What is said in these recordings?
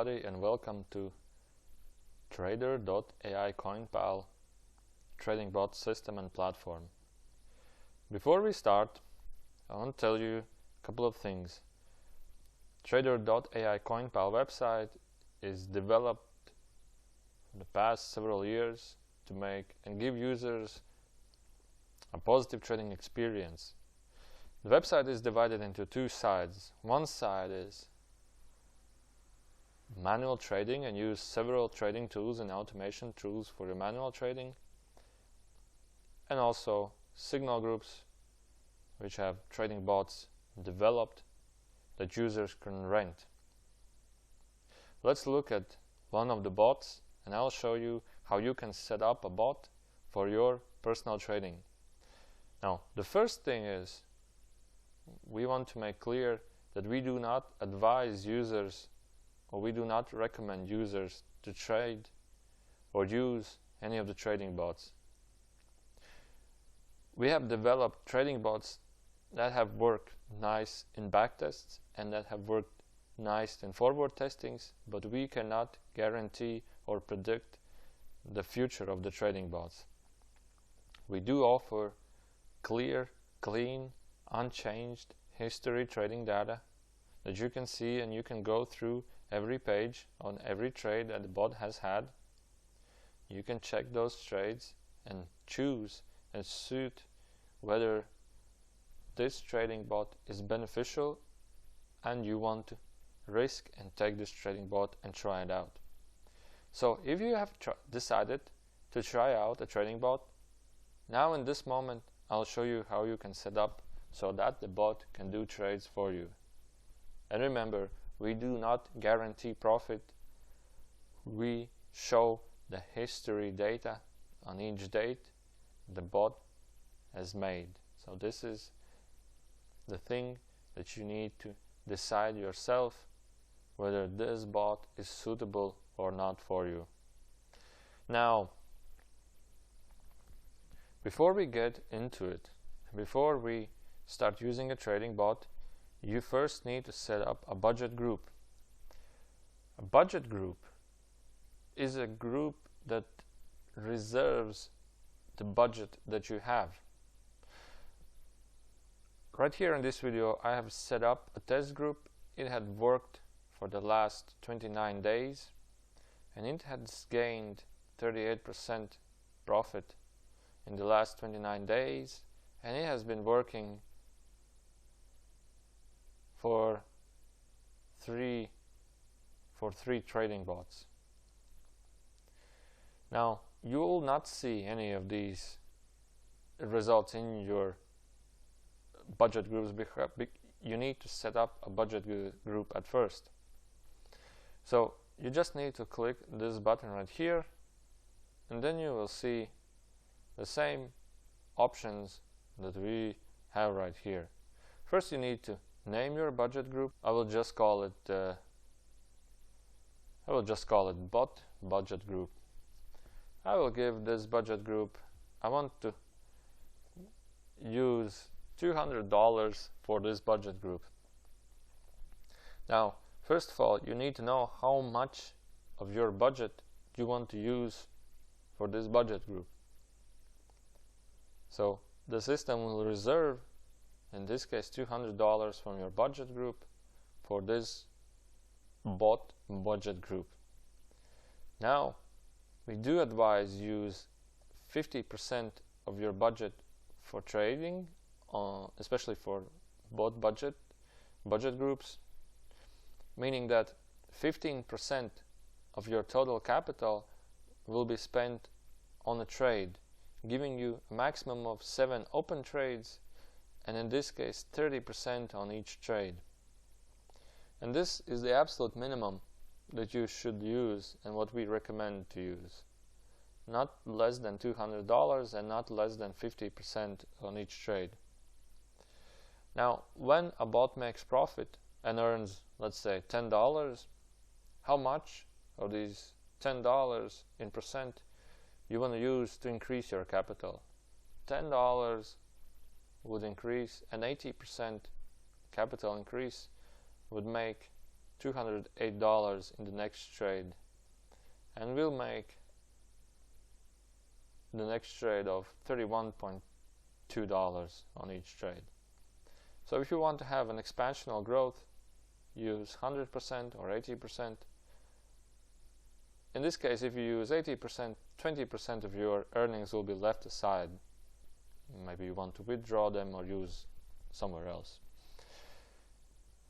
everybody, and welcome to Trader.AiCoinPal trading bot system and platform. Before we start, I want to tell you a couple of things. Trader.AiCoinPal website is developed in the past several years to make and give users a positive trading experience. The website is divided into two sides. One side is manual trading and use several trading tools and automation tools for your manual trading, and also signal groups which have trading bots developed that users can rent. Let's look at one of the bots and I'll show you how you can set up a bot for your personal trading. Now, the first thing is we want to make clear that we do not advise users, or we do not recommend users to trade or use any of the trading bots. We have developed trading bots that have worked nice in backtests and that have worked nice in forward testings, but we cannot guarantee or predict the future of the trading bots. We do offer clear, clean, unchanged history trading data that you can see, and you can go through every page on every trade that the bot has had. You can check those trades and choose and suit whether this trading bot is beneficial and you want to risk and take this trading bot and try it out. So if you have decided to try out a trading bot, now in this moment I'll show you how you can set up so that the bot can do trades for you. And remember, we do not guarantee profit. We show the history data on each date the bot has made. So this is the thing that you need to decide yourself whether this bot is suitable or not for you. Now, before we get into it, before we start using a trading bot, you first need to set up a budget group. A budget group is a group that reserves the budget that you have. Right here in this video I have set up a test group. It had worked for the last 29 days and it has gained 38% profit in the last 29 days, and it has been working for three trading bots. Now, you will not see any of these results in your budget groups because you need to set up a budget group at first. So you just need to click this button right here, and then you will see the same options that we have right here. First, you need to name your budget group. I will just call it bot budget group. I will give this budget group, I want to use $200 for this budget group. Now, first of all, you need to know how much of your budget you want to use for this budget group. So the system will reserve, in this case, $200 from your budget group for this bot budget group. Now, we do advise use 50% of your budget for trading, especially for bot budget groups, meaning that 15% of your total capital will be spent on a trade, giving you a maximum of 7 open trades, and in this case 30% on each trade. And this is the absolute minimum that you should use and what we recommend to use. Not less than $200 and not less than 50% on each trade. Now, when a bot makes profit and earns, let's say, $10, how much of these $10 in percent you want to use to increase your capital? $10 would increase, an 80% capital increase would make $208 in the next trade, and we'll make the next trade of $31.2 on each trade. So if you want to have an expansional growth, use 100% or 80%. In this case, if you use 80%, 20% of your earnings will be left aside. Maybe you want to withdraw them or use somewhere else.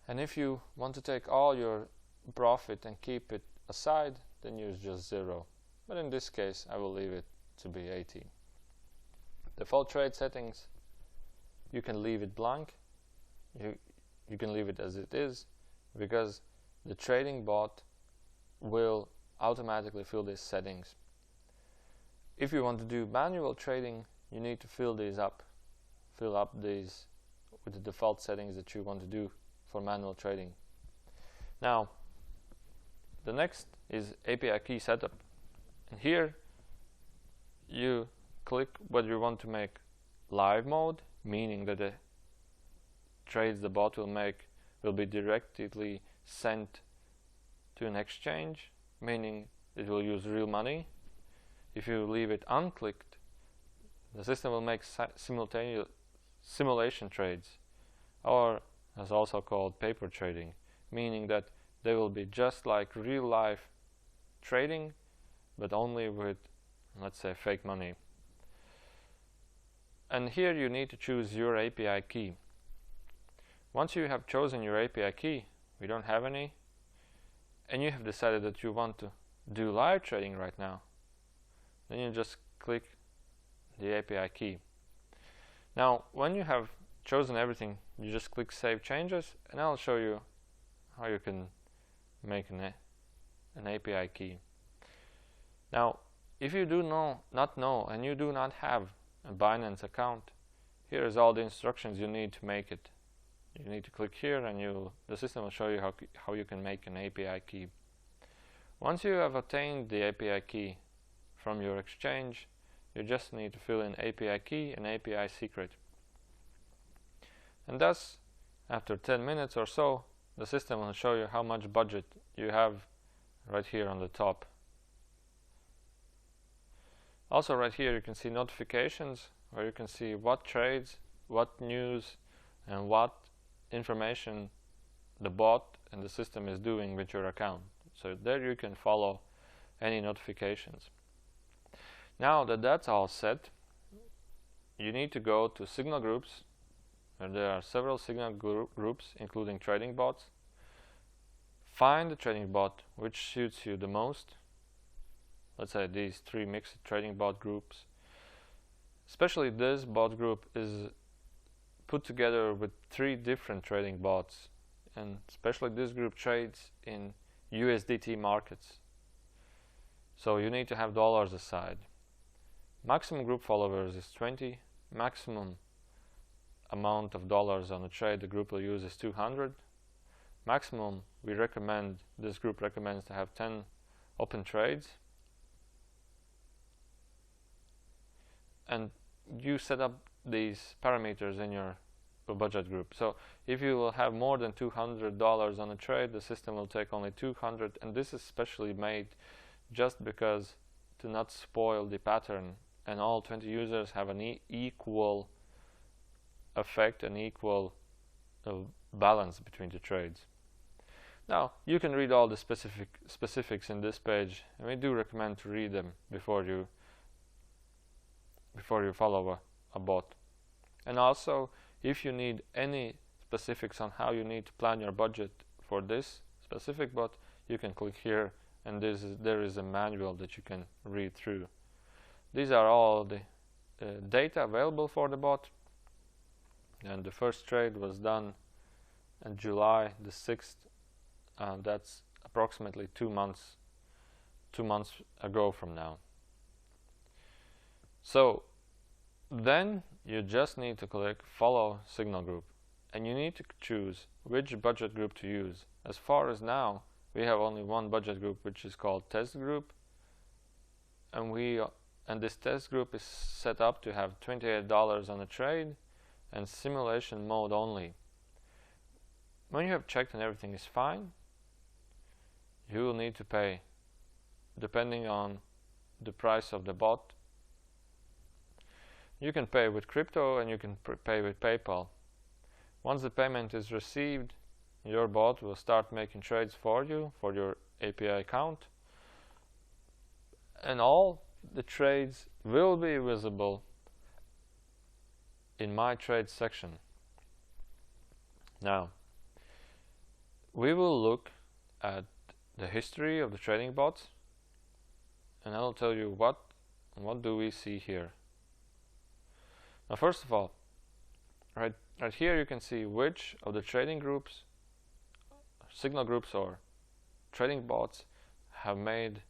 And if you want to take all your profit and keep it aside, then use just 0. But in this case, I will leave it to be 80. Default trade settings, you can leave it blank. You can leave it as it is, because the trading bot will automatically fill these settings. If you want to do manual trading, you need to fill these up. Fill up these with the default settings that you want to do for manual trading. Now, the next is API key setup. And here you click whether you want to make live mode, meaning that the trades the bot will make will be directly sent to an exchange, meaning it will use real money. If you leave it unclicked, the system will make simultaneous simulation trades, or as also called paper trading, meaning that they will be just like real life trading, but only with, let's say, fake money. And here you need to choose your API key. Once you have chosen your API key, we don't have any, and you have decided that you want to do live trading right now, then you just click the API key. Now, when you have chosen everything, you just click Save Changes, and I'll show you how you can make an API key. Now, if you do not know and you do not have a Binance account, here is all the instructions you need to make it. You need to click here, and the system will show you how you can make an API key. Once you have obtained the API key from your exchange, you just need to fill in API key and API secret. And thus, after 10 minutes or so, the system will show you how much budget you have right here on the top. Also right here you can see notifications, where you can see what trades, what news, and what information the bot and the system is doing with your account. So there you can follow any notifications. Now that that's all set, you need to go to signal groups, and there are several signal groups including trading bots. Find the trading bot which suits you the most. Let's say these 3 mixed trading bot groups. Especially this bot group is put together with 3 different trading bots, and especially this group trades in USDT markets, so you need to have dollars aside. Maximum group followers is 20. Maximum amount of dollars on a trade the group will use is 200. Maximum, this group recommends to have 10 open trades, and you set up these parameters in your budget group. So if you will have more than $200 on a trade, the system will take only 200, and this is specially made just because to not spoil the pattern, and all 20 users have an equal effect and equal balance between the trades. Now you can read all the specifics in this page, and we do recommend to read them before you follow a bot. And also, if you need any specifics on how you need to plan your budget for this specific bot, you can click here, and there is a manual that you can read through. These are all the data available for the bot, and the first trade was done on July the 6th. That's approximately 2 months ago from now. So then you just need to click Follow Signal Group, and you need to choose which budget group to use. As far as now, we have only one budget group, which is called Test Group, and this test group is set up to have $28 on a trade and simulation mode only. When you have checked and everything is fine, you will need to pay depending on the price of the bot. You can pay with crypto and you can pay with PayPal. Once the payment is received, your bot will start making trades for you for your API account, and all the trades will be visible in My Trades section. Now, we will look at the history of the trading bots, and I'll tell you what do we see here. Now, first of all, right here you can see which of the trading groups, signal groups or trading bots have made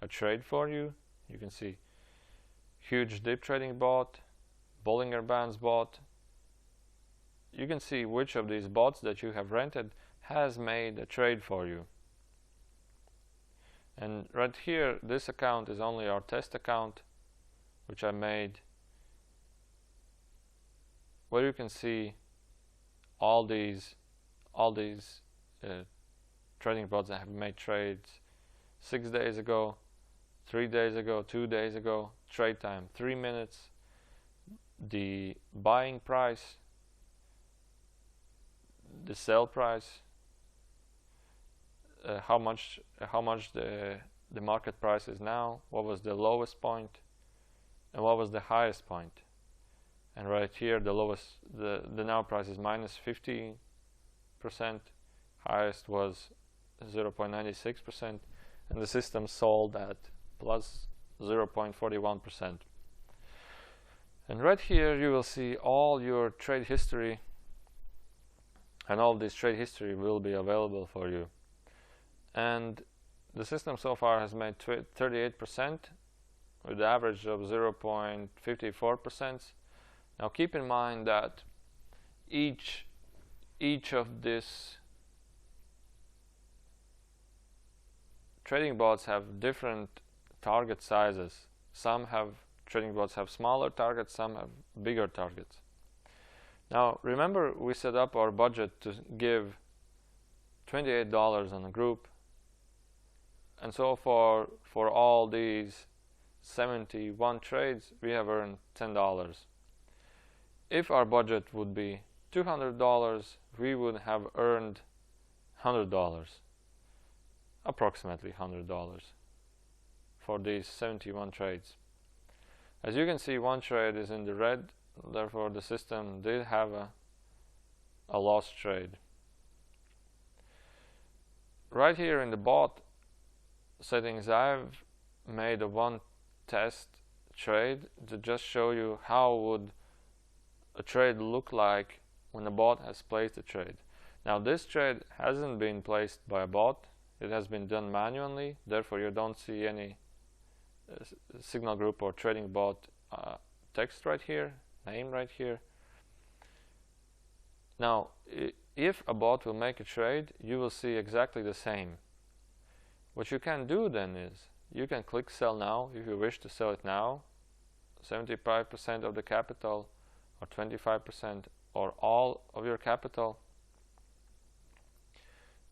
a trade for you. You can see huge dip trading bot, Bollinger Bands bot. You can see which of these bots that you have rented has made a trade for you. And right here, this account is only our test account, which I made, where you can see all these trading bots that have made trades 6 days ago, 3 days ago, 2 days ago, trade time 3 minutes, the buying price, the sell price, how much the market price is now, what was the lowest point, and what was the highest point. And right here, the lowest, the now price is minus 50%, highest was 0.96%, and the system sold at plus 0.41%. And right here you will see all your trade history, and all this trade history will be available for you. And the system so far has made 38% with the average of 0.54%. Now keep in mind that each of these trading bots have different target sizes. Some trading bots have smaller targets, some have bigger targets. Now remember, we set up our budget to give $28 on a group, and so for all these 71 trades we have earned $10. If our budget would be $200, we would have earned $100, approximately $100 for these 71 trades. As you can see, one trade is in the red, therefore the system did have a lost trade. Right here in the bot settings, I've made one test trade to just show you how would a trade look like when the bot has placed a trade. Now this trade hasn't been placed by a bot, it has been done manually, therefore you don't see any signal group or trading bot text right here, name right here. Now if a bot will make a trade, you will see exactly the same. What you can do then is you can click sell now if you wish to sell it now, 75% of the capital or 25% or all of your capital.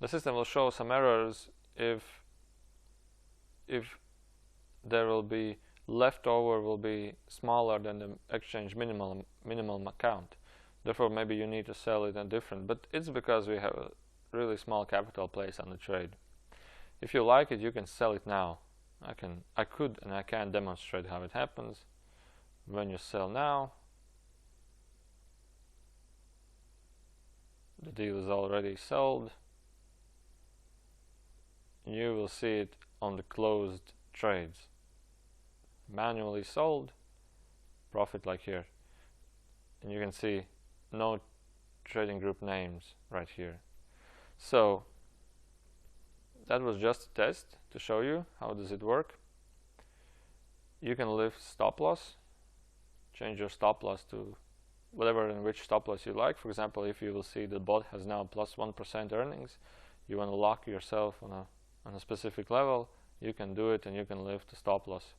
The system will show some errors if there will be leftover will be smaller than the exchange minimum account. Therefore maybe you need to sell it in different, but it's because we have a really small capital place on the trade. If you like it, you can sell it now. I can demonstrate how it happens. When you sell now, the deal is already sold. You will see it on the closed trades. Manually sold, profit like here. And you can see no trading group names right here. So that was just a test to show you how does it work. You can lift stop loss, change your stop loss to whatever and which stop loss you like. For example, if you will see the bot has now plus 1% earnings, you want to lock yourself on a specific level, you can do it and you can lift the stop loss.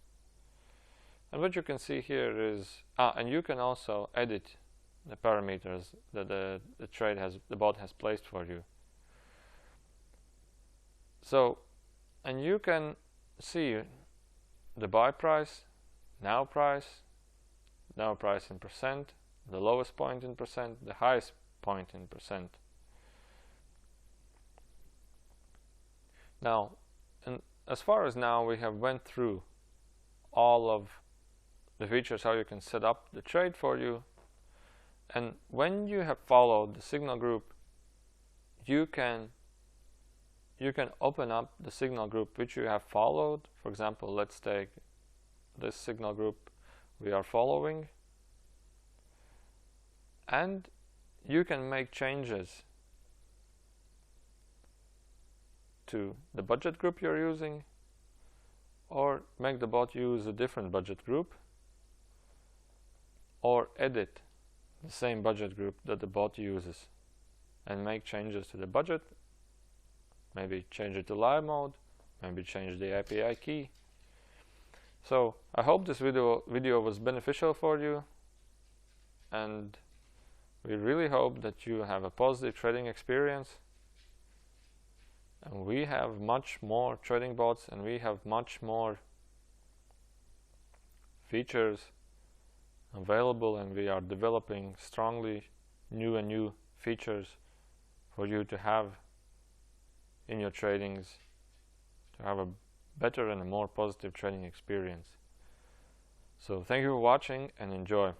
And what you can see here is, and you can also edit the parameters that the bot has placed for you. So And you can see the buy price, now price in percent, the lowest point in percent, the highest point in percent. Now, and as far as now, we have went through all of the features how you can set up the trade for you. And when you have followed the signal group, you can open up the signal group which you have followed. For example, let's take this signal group we are following, and you can make changes to the budget group you're using, or make the bot use a different budget group, or edit the same budget group that the bot uses and make changes to the budget. Maybe change it to live mode, maybe change the API key. So I hope this video was beneficial for you, and we really hope that you have a positive trading experience. And we have much more trading bots, and we have much more features available, and we are developing strongly new features for you to have in your tradings, to have a better and a more positive trading experience. So thank you for watching, and enjoy.